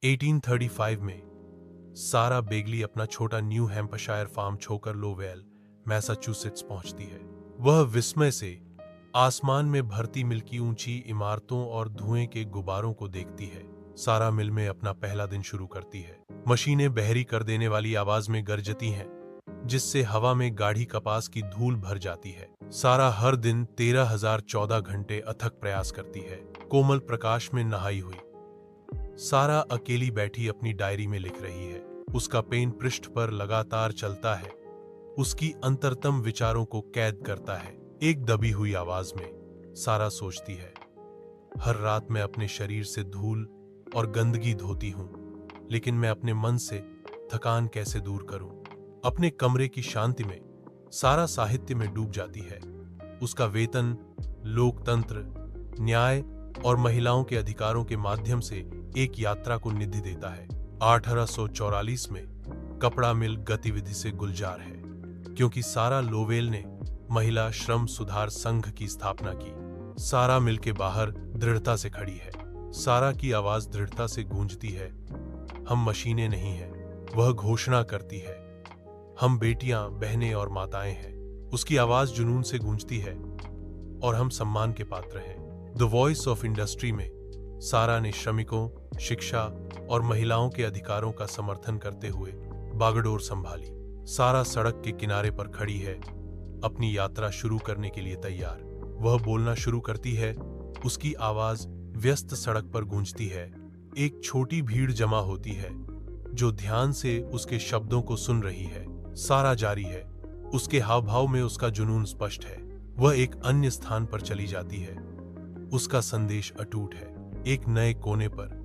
1835 में सारा बेगली अपना छोटा न्यू हैम्पशायर फार्म छोड़कर लोवेल, मैसाचुसेट्स पहुंचती है। वह विस्मय से आसमान में भरती मिल की ऊंची इमारतों और धुएं के गुब्बारों को देखती है। सारा मिल में अपना पहला दिन शुरू करती है। मशीनें बहरी कर देने वाली आवाज में गरजती हैं, जिससे हवा में गाढ़ी कपास की धूल भर जाती है। सारा हर दिन 13,014 घंटे अथक प्रयास करती है। कोमल प्रकाश में नहाई हुई सारा अकेली बैठी अपनी डायरी में लिख रही है। उसका पेन पृष्ठ पर लगातार चलता है, उसकी अंतरतम विचारों को कैद करता है। एक दबी हुई आवाज में सारा सोचती है, हर रात मैं अपने शरीर से धूल और गंदगी धोती हूं, लेकिन मैं अपने मन से थकान कैसे दूर करूं। अपने कमरे की शांति में सारा साहित्य में डूब जाती है। उसका वेतन लोकतंत्र, न्याय और महिलाओं के अधिकारों के माध्यम से एक यात्रा को निधि देता है। 1844 में कपड़ा मिल गतिविधि से गुलजार है, क्योंकि सारा लोवेल ने महिला श्रम सुधार संघ की स्थापना की। सारा मिल के बाहर दृढ़ता से खड़ी है। सारा की आवाज दृढ़ता से गूंजती है, हम मशीनें नहीं हैं। वह घोषणा करती है, हम बेटियां, बहनें और माताएं हैं। उसकी आवाज जुनून से गूंजती है और हम सम्मान के पात्र हैं। द वॉइस ऑफ इंडस्ट्री में सारा ने श्रमिकों, शिक्षा और महिलाओं के अधिकारों का समर्थन करते हुए बागडोर संभाली। सारा सड़क के किनारे पर खड़ी है, अपनी यात्रा शुरू करने के लिए तैयार। वह बोलना शुरू करती है, उसकी आवाज व्यस्त सड़क पर गूंजती है। एक छोटी भीड़ जमा होती है जो ध्यान से उसके शब्दों को सुन रही है। सारा जारी है, उसके हाव भाव में उसका जुनून स्पष्ट है। वह एक अन्य स्थान पर चली जाती है, उसका संदेश अटूट है। एक नए कोने पर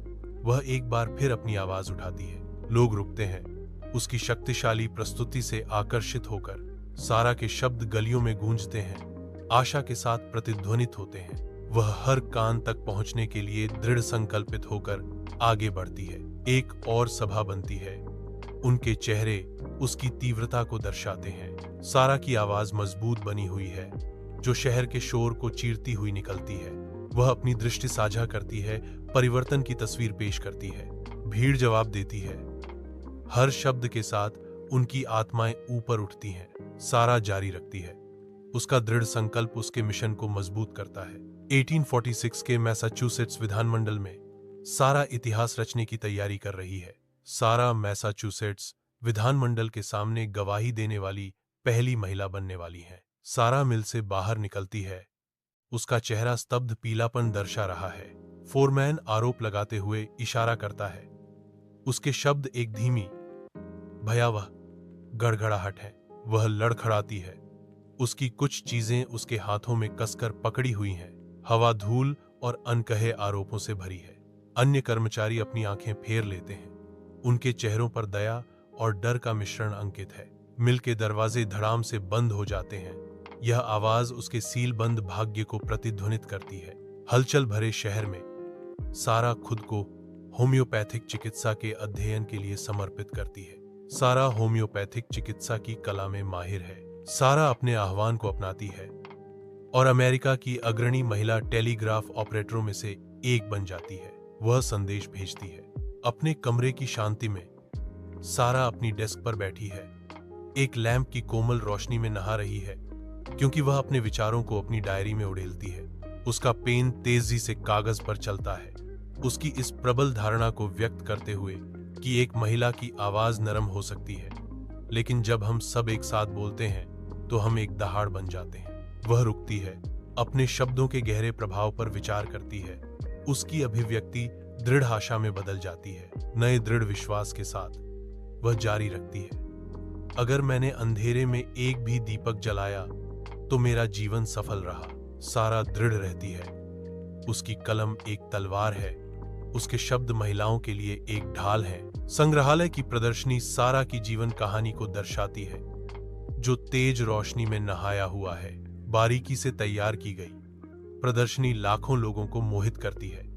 वह एक बार फिर अपनी आवाज उठाती है। लोग रुकते हैं, उसकी शक्तिशाली प्रस्तुति से आकर्षित होकर। सारा के शब्द गलियों में गूंजते हैं, आशा के साथ प्रतिध्वनित होते हैं। वह हर कान तक पहुंचने के लिए दृढ़ संकल्पित होकर आगे बढ़ती है। एक और सभा बनती है, उनके चेहरे उसकी तीव्रता को दर्शाते हैं। सारा की आवाज मजबूत बनी हुई है, जो शहर के शोर को चीरती हुई निकलती है। वह अपनी दृष्टि साझा करती है, परिवर्तन की तस्वीर पेश करती है। भीड़ जवाब देती है, हर शब्द के साथ उनकी आत्माएं ऊपर उठती हैं। सारा जारी रखती है, उसका दृढ़ संकल्प उसके मिशन को मजबूत करता है। 1846 के मैसाचुसेट्स विधानमंडल में सारा इतिहास रचने की तैयारी कर रही है। सारा मैसाचुसेट्स विधानमंडल के सामने गवाही देने वाली पहली महिला बनने वाली है। सारा मिल से बाहर निकलती है, उसका चेहरा स्तब्ध पीलापन दर्शा रहा है। फोरमैन आरोप लगाते हुए इशारा करता है। उसके शब्द एक धीमी, भयावह गड़गड़ाहट है। वह लड़खड़ाती है, उसकी कुछ चीजें उसके हाथों में कसकर पकड़ी हुई हैं। हवा धूल और अनकहे आरोपों से भरी है। अन्य कर्मचारी अपनी आंखें फेर लेते हैं, उनके चेहरों पर दया और डर का मिश्रण अंकित है। मिल के दरवाजे धड़ाम से बंद हो जाते हैं। यह आवाज उसके सीलबंद भाग्य को प्रतिध्वनित करती है। हलचल भरे शहर में सारा खुद को होम्योपैथिक चिकित्सा के अध्ययन के लिए समर्पित करती है। सारा होम्योपैथिक चिकित्सा की कला में माहिर है। सारा अपने आह्वान को अपनाती है और अमेरिका की अग्रणी महिला टेलीग्राफ ऑपरेटरों में से एक बन जाती है। वह संदेश भेजती है। अपने कमरे की शांति में सारा अपनी डेस्क पर बैठी है, एक लैंप की कोमल रोशनी में नहा रही है, क्योंकि वह अपने विचारों को अपनी डायरी में उड़ेलती है। उसका पेन तेजी से कागज पर चलता है, उसकी इस प्रबल धारणा को व्यक्त करते हुए कि एक महिला की आवाज नरम हो सकती है, लेकिन जब हम सब एक साथ बोलते हैं तो हम एक दहाड़ बन जाते हैं। वह रुकती है, अपने शब्दों के गहरे प्रभाव पर विचार करती है। उसकी अभिव्यक्ति दृढ़ आशा में बदल जाती है। नए दृढ़ विश्वास के साथ वह जारी रखती है, अगर मैंने अंधेरे में एक भी दीपक जलाया तो मेरा जीवन सफल रहा। सारा दृढ़ रहती है, उसकी कलम एक तलवार है, उसके शब्द महिलाओं के लिए एक ढाल है। संग्रहालय की प्रदर्शनी सारा की जीवन कहानी को दर्शाती है, जो तेज रोशनी में नहाया हुआ है, बारीकी से तैयार की गई। प्रदर्शनी लाखों लोगों को मोहित करती है।